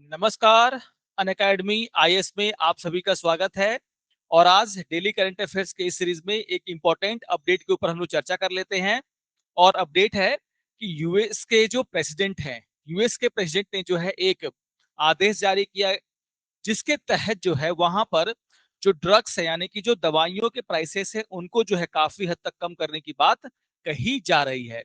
नमस्कार। Unacademy IAS में आप सभी का स्वागत है। और आज डेली करंट अफेयर्स के इस सीरीज में एक इंपॉर्टेंट अपडेट के ऊपर हम लोग चर्चा कर लेते हैं। और अपडेट है कि यूएस के जो प्रेसिडेंट हैं, यूएस के प्रेसिडेंट ने जो है एक आदेश जारी किया, जिसके तहत जो है वहां पर जो ड्रग्स है यानी कि जो दवाइयों के प्राइसेस है उनको जो है काफी हद तक कम करने की बात कही जा रही है।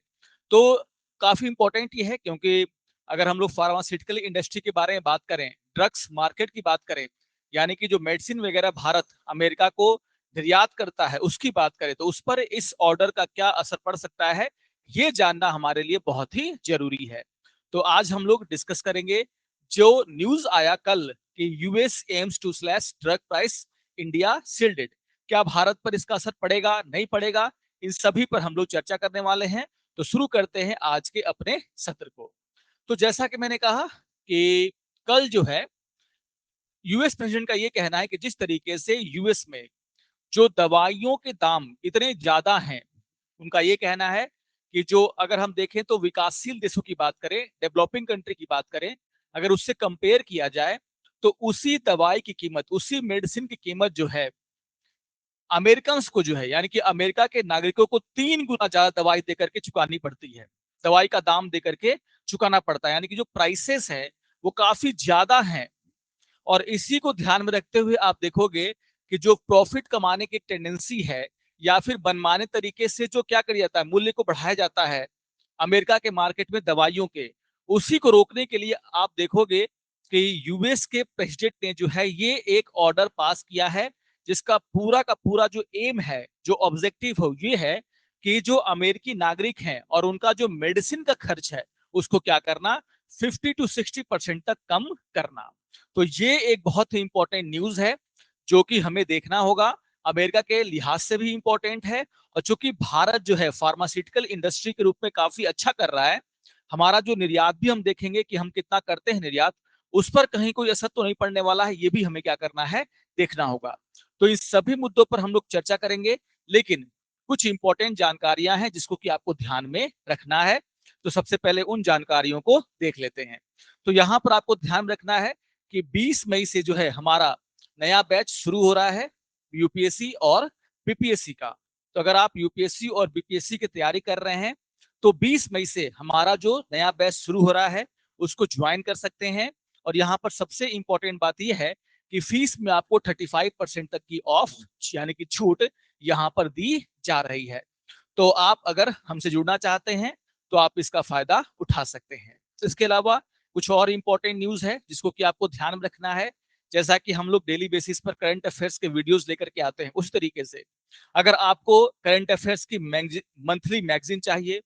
तो काफी इंपॉर्टेंट ये है क्योंकि अगर हम लोग फार्मास्यूटिकल इंडस्ट्री के बारे में बात करें, ड्रग्स मार्केट की बात करें, यानी कि जो मेडिसिन वगैरह भारत अमेरिका को निर्यात करता है उसकी बात करें, तो उस पर इस ऑर्डर का क्या असर पड़ सकता है ये जानना हमारे लिए बहुत ही जरूरी है। तो आज हम लोग डिस्कस करेंगे जो न्यूज आया कल कि US aims to slash drug price, India shielded. क्या भारत पर इसका असर पड़ेगा नहीं पड़ेगा, इन सभी पर हम लोग चर्चा करने वाले हैं। तो शुरू करते हैं आज के अपने सत्र को। तो जैसा कि मैंने कहा कि कल जो है यूएस प्रेसिडेंट का ये कहना है कि जिस तरीके से यूएस में जो दवाइयों के दाम इतने ज्यादा हैं, उनका ये कहना है कि जो अगर हम देखें तो विकासशील देशों की बात करें, डेवलपिंग कंट्री की बात करें, अगर उससे कंपेयर किया जाए तो उसी दवाई की कीमत, उसी मेडिसिन की कीमत जो है अमेरिकन को जो है यानी कि अमेरिका के नागरिकों को 3 गुना ज्यादा दवाई देकर के चुकानी पड़ती है। दवाई का दाम देकर के चुकाना पड़ता है, यानी कि जो प्राइसेस है वो काफी ज्यादा हैं। और इसी को ध्यान में रखते हुए आप देखोगे कि जो प्रॉफिट कमाने की टेंडेंसी है या फिर मनमाने तरीके से जो क्या किया जाता है, मूल्य को बढ़ाया जाता है अमेरिका के मार्केट में दवाइयों के, उसी को रोकने के लिए आप देखोगे कि यूएस के प्रेसिडेंट ने जो है ये एक ऑर्डर पास किया है, जिसका पूरा का पूरा जो एम है, जो ऑब्जेक्टिव हो, ये है कि जो अमेरिकी नागरिक हैं और उनका जो मेडिसिन का खर्च है उसको क्या करना, 50 to 60% तक कम करना। तो ये एक बहुत ही इंपॉर्टेंट न्यूज है जो कि हमें देखना होगा, अमेरिका के लिहाज से भी इंपॉर्टेंट है। और चूंकि भारत जो है फार्मास्यूटिकल इंडस्ट्री के रूप में काफी अच्छा कर रहा है, हमारा जो निर्यात भी हम देखेंगे कि हम कितना करते हैं निर्यात, उस पर कहीं कोई असर तो नहीं पड़ने वाला है, ये भी हमें क्या करना है, देखना होगा। तो इन सभी मुद्दों पर हम लोग चर्चा करेंगे, लेकिन कुछ इंपॉर्टेंट जानकारियां हैं जिसको कि आपको ध्यान में रखना है। तो सबसे पहले उन जानकारियों को देख लेते हैं। तो यहाँ पर आपको ध्यान रखना है कि 20 मई से जो है हमारा नया बैच शुरू हो रहा है यूपीएससी और बीपीएससी का। तो अगर आप यूपीएससी और बीपीएससी की तैयारी कर रहे हैं तो 20 मई से हमारा जो नया बैच शुरू हो रहा है उसको ज्वाइन कर सकते हैं। और यहाँ पर सबसे इंपॉर्टेंट बात यह है कि फीस में आपको 35% तक की ऑफ यानी कि छूट यहाँ पर दी जा रही है। तो आप अगर हमसे जुड़ना चाहते हैं तो आप इसका फायदा उठा सकते हैं। इसके अलावा कुछ और इंपॉर्टेंट न्यूज है जिसको कि आपको ध्यान में रखना है। जैसा कि हम लोग डेली बेसिस पर करंट अफेयर्स के वीडियोस लेकर के आते हैं, उस तरीके से अगर आपको करंट अफेयर्स की मंथली मैगजीन चाहिए,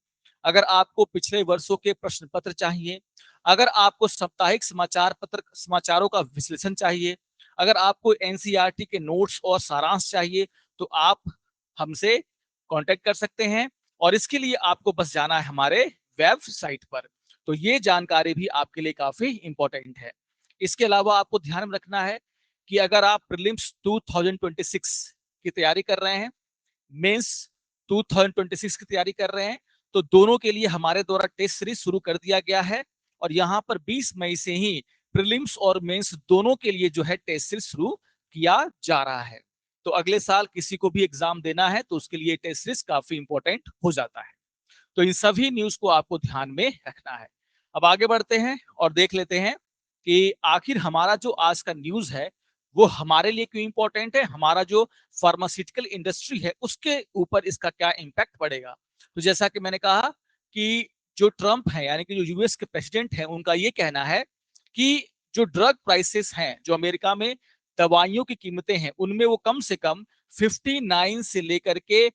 अगर आपको पिछले वर्षों के प्रश्न पत्र चाहिए, अगर आपको साप्ताहिक समाचार पत्र समाचारों का विश्लेषण चाहिए, अगर आपको एनसीईआरटी के नोट्स और सारांश चाहिए, तो आप हमसे कांटेक्ट कर सकते हैं। और इसके लिए आपको बस जाना है हमारे वेबसाइट पर। तो ये जानकारी भी आपके लिए काफी इंपॉर्टेंट है। इसके अलावा आपको ध्यान में रखना है कि अगर आप प्रीलिम्स 2026 की तैयारी कर रहे हैं, मेंस 2026 की तैयारी कर रहे हैं, तो दोनों के लिए हमारे द्वारा टेस्ट सीरीज शुरू कर दिया गया है। और यहाँ पर 20 मई से ही प्रीलिम्स और मेंस दोनों के लिए जो है टेस्ट सीरीज शुरू किया जा रहा है। तो अगले साल किसी को भी एग्जाम देना है तो उसके लिए टेस्ट सीरीज काफी इंपॉर्टेंट हो जाता है। तो इन सभी न्यूज को आपको ध्यान में रखना है। अब आगे बढ़ते हैं और देख लेते हैं कि आखिर हमारा जो आज का न्यूज है वो हमारे लिए क्यों इंपॉर्टेंट है, हमारा जो फार्मास्यूटिकल इंडस्ट्री है उसके ऊपर इसका क्या इंपैक्ट पड़ेगा। तो जैसा कि मैंने कहा कि जो ट्रंप है यानी कि जो यूएस के प्रेसिडेंट है, उनका ये कहना है कि जो ड्रग प्राइसेस हैं, जो अमेरिका में दवाइयों की कीमतें हैं, उनमें वो कम से कम 59 से लेकर के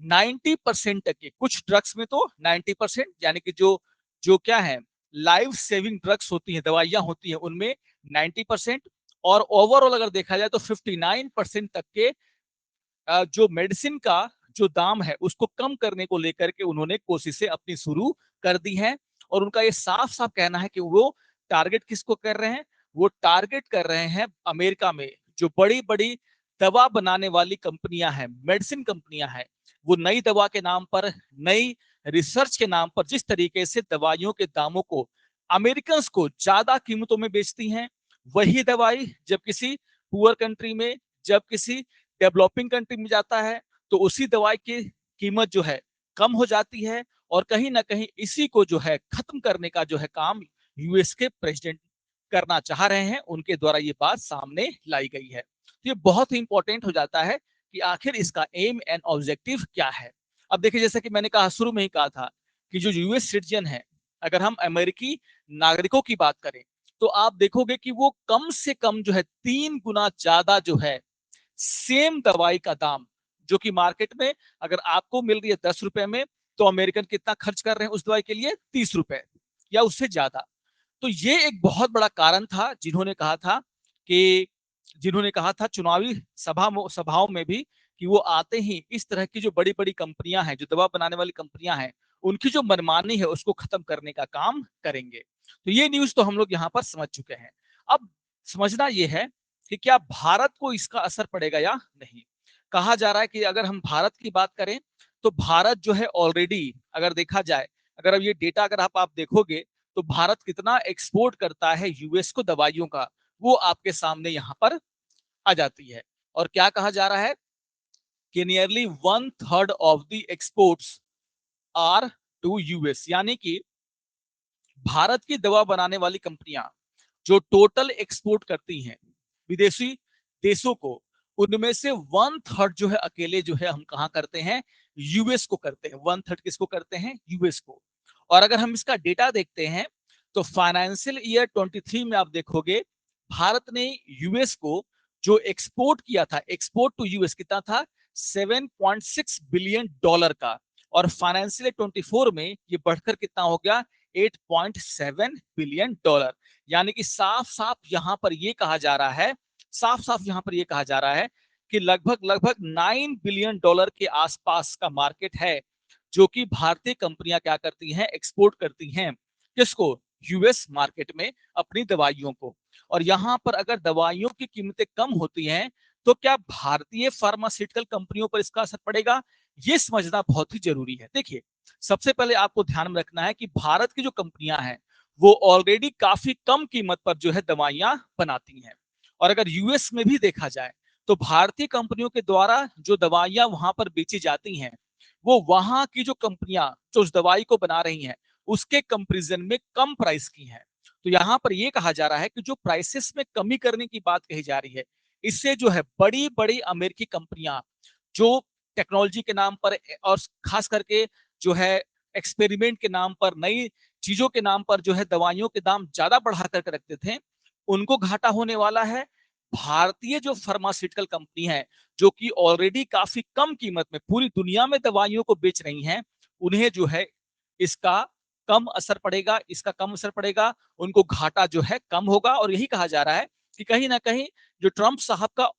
90% तक के, कुछ ड्रग्स में तो 90%, यानी कि जो जो क्या है, लाइफ सेविंग ड्रग्स होती हैं, दवाइयां होती हैं, उनमें 90%। और ओवरऑल अगर देखा जाए तो 59% तक के जो मेडिसिन का जो दाम है उसको कम करने को लेकर के उन्होंने कोशिशें अपनी शुरू कर दी हैं। और उनका ये साफ साफ कहना है कि वो टारगेट किसको कर रहे हैं, वो टारगेट कर रहे हैं अमेरिका में जो बड़ी बड़ी दवा बनाने वाली कंपनियां हैं, मेडिसिन कंपनियां हैं, वो नई दवा के नाम पर, नई रिसर्च के नाम पर जिस तरीके से दवाइयों के दामों को अमेरिकन को ज्यादा कीमतों में बेचती हैं। वही दवाई जब किसी पुअर कंट्री में, जब किसी डेवलपिंग कंट्री में जाता है, तो उसी दवाई की कीमत जो है कम हो जाती है। और कहीं ना कहीं इसी को जो है खत्म करने का जो है काम यूएस के प्रेसिडेंट करना चाह रहे हैं, उनके द्वारा ये बात सामने लाई गई है। तो ये बहुत ही इंपॉर्टेंट हो जाता है कि आखिर इसका एम एंड ऑब्जेक्टिव क्या है। अब देखिए, जैसे कि मैंने कहा, शुरू में ही कहा था कि जो यूएस सिटीजन है, अगर हम अमेरिकी नागरिकों की बात करें, तो आप देखोगे कि वो कम से कम जो है 3 गुना ज्यादा जो है सेम दवाई का दाम, जो कि मार्केट में अगर आपको मिल रही है 10 रुपए में, तो अमेरिकन कितना खर्च कर रहे हैं उस दवाई के लिए? 30 रुपए या उससे ज्यादा। तो ये एक बहुत बड़ा कारण था जिन्होंने कहा था चुनावी सभाओं में भी, कि वो आते ही इस तरह की जो बड़ी बड़ी कंपनियां हैं, जो दवा बनाने वाली कंपनियां हैं, उनकी जो मनमानी है उसको खत्म करने का काम करेंगे। तो ये न्यूज तो हम लोग यहाँ पर समझ चुके हैं। अब समझना ये है कि क्या भारत को इसका असर पड़ेगा या नहीं। कहा जा रहा है कि अगर हम भारत की बात करें, तो भारत जो है ऑलरेडी, अगर देखा जाए, अगर अब ये डेटा अगर आप देखोगे, तो भारत कितना एक्सपोर्ट करता है यूएस को दवाइयों का, वो आपके सामने यहाँ पर आ जाती है। और क्या कहा जा रहा है कि nearly 1/3 of the exports are to US, यानी कि भारत की दवा बनाने वाली कंपनियां जो टोटल एक्सपोर्ट करती हैं विदेशी देशों को, उनमें से 1/3 जो है अकेले जो है हम कहाँ करते हैं? यूएस को करते हैं। 1/3 किसको करते हैं? यूएस को। और अगर हम इसका डेटा देखते हैं, तो फाइनेंशियल ईयर 23 में आप देखोगे भारत ने यूएस को जो एक्सपोर्ट किया था, एक्सपोर्ट टू यूएस कितना था? 7.6 बिलियन डॉलर का। और फाइनेंशियल 24 में ये बढ़कर कितना हो गया? 8.7 बिलियन डॉलर। यानी कि साफ साफ यहां पर यह कहा जा रहा है, साफ साफ यहां पर यह कहा जा रहा है कि लगभग लगभग 9 बिलियन डॉलर के आसपास का मार्केट है, जो कि भारतीय कंपनियां क्या करती हैं? एक्सपोर्ट करती हैं। किसको? यूएस मार्केट में अपनी दवाइयों को। और यहां पर अगर दवाइयों की कीमतें कम होती हैं, तो क्या भारतीय फार्मास्यूटिकल कंपनियों पर इसका असर पड़ेगा? ये समझना बहुत ही जरूरी है। देखिए, सबसे पहले आपको ध्यान में रखना है कि भारत की जो कंपनियां हैं, वो ऑलरेडी काफी कम कीमत पर जो है दवाइयां बनाती हैं। और अगर यूएस में भी देखा जाए, तो भारतीय कंपनियों के द्वारा जो दवाइयां वहां पर बेची जाती हैं, वो वहां की जो कंपनियां जो उस दवाई को बना रही हैं, उसके कंपेरिजन में कम प्राइस की हैं। तो यहाँ पर यह कहा जा रहा है कि जो प्राइसेस में कमी करने की बात कही जा रही है, इससे जो है बड़ी बड़ी अमेरिकी कंपनियां जो टेक्नोलॉजी के नाम पर और खास करके जो है एक्सपेरिमेंट के नाम पर, नई चीजों के नाम पर जो है दवाइयों के दाम ज्यादा बढ़ा करके रखते थे, उनको घाटा होने वाला है। भारतीय जो फार्मास्यूटिकल कंपनी है, जो कि ऑलरेडी काफी कम कीमत में पूरी दुनिया में दवाइयों को बेच रही हैं, उन्हें जो है इसका कम असर पड़ेगा, इसका कम असर पड़ेगा, उनको घाटा जो है कम होगा। और यही कहा जा रहा है कि कहीं ना कहीं जो ट्रंप साहब का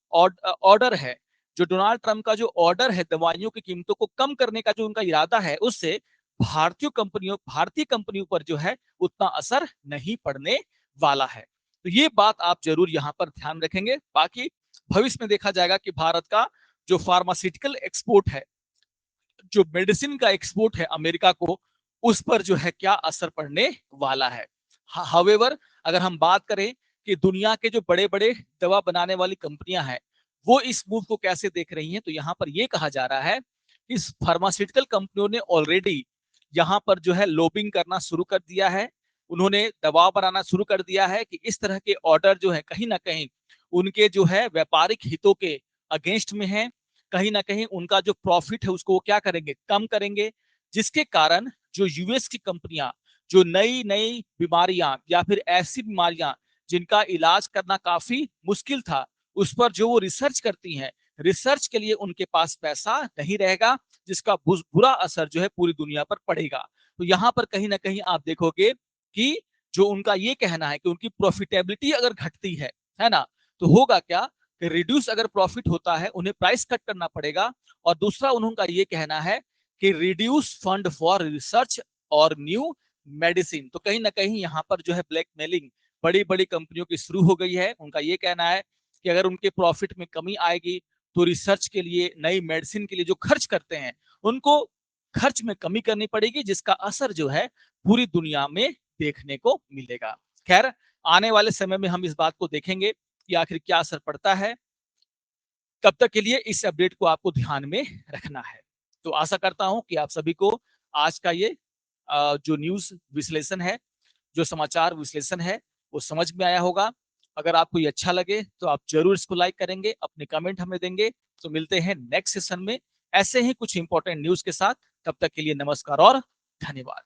ऑर्डर है, जो डोनाल्ड ट्रंप का जो ऑर्डर है दवाइयों की कीमतों को कम करने का जो उनका इरादा है, उससे भारतीय कंपनियों पर जो है उतना असर नहीं पड़ने वाला है। तो ये बात आप जरूर यहाँ पर ध्यान रखेंगे। बाकी भविष्य में देखा जाएगा कि भारत का जो फार्मास्यूटिकल एक्सपोर्ट है, जो मेडिसिन का एक्सपोर्ट है अमेरिका को, उस पर जो है क्या असर पड़ने वाला है। हावेवर, अगर हम बात करें कि दुनिया के जो बड़े बड़े दवा बनाने वाली कंपनियां हैं, वो इस मूव को कैसे देख रही हैं, तो यहाँ पर यह कहा जा रहा है कि इस फार्मास्यूटिकल कंपनियों ने ऑलरेडी यहाँ पर जो है लॉबिंग करना शुरू कर दिया है। उन्होंने दबाव बनाना शुरू कर दिया है कि इस तरह के ऑर्डर जो है कहीं ना कहीं उनके जो है व्यापारिक हितों के अगेंस्ट में है। कहीं ना कहीं उनका जो प्रॉफिट है उसको वो क्या करेंगे? कम करेंगे। जिसके कारण जो यूएस की कंपनियां जो नई नई बीमारियां या फिर ऐसी बीमारियां जिनका इलाज करना काफी मुश्किल था, उस पर जो वो रिसर्च करती हैं, रिसर्च के लिए उनके पास पैसा नहीं रहेगा, जिसका बुरा असर जो है पूरी दुनिया पर पड़ेगा। तो यहाँ पर कहीं ना कहीं आप देखोगे कि जो उनका ये कहना है कि उनकी प्रॉफिटेबिलिटी अगर घटती है ना, तो होगा क्या कि रिड्यूस अगर प्रॉफिट होता है, उन्हें प्राइस कट करना पड़ेगा। और दूसरा उनका ये कहना है कि रिड्यूस फंड फॉर रिसर्च और न्यू मेडिसिन। तो कहीं ना कहीं यहाँ पर जो है ब्लैकमेलिंग बड़ी बड़ी कंपनियों की शुरू हो गई है। उनका ये कहना है कि अगर उनके प्रॉफिट में कमी आएगी, तो रिसर्च के लिए, नई मेडिसिन के लिए जो खर्च करते हैं, उनको खर्च में कमी करनी पड़ेगी, जिसका असर जो है पूरी दुनिया में देखने को मिलेगा। खैर, आने वाले समय में हम इस बात को देखेंगे कि आखिर क्या असर पड़ता है। तब तक के लिए इस अपडेट को आपको ध्यान में रखना है। तो आशा करता हूं कि आप सभी को आज का ये जो न्यूज़ विश्लेषण है, जो समाचार विश्लेषण है, वो समझ में आया होगा। अगर आपको ये अच्छा लगे तो आप ज़रूर इसको लाइक करेंगे, अपने कमेंट हमें देंगे। तो मिलते हैं नेक्स्ट सेशन में ऐसे ही कुछ इंपॉर्टेंट न्यूज़ के साथ। तब तक के लिए नमस्कार और धन्यवाद।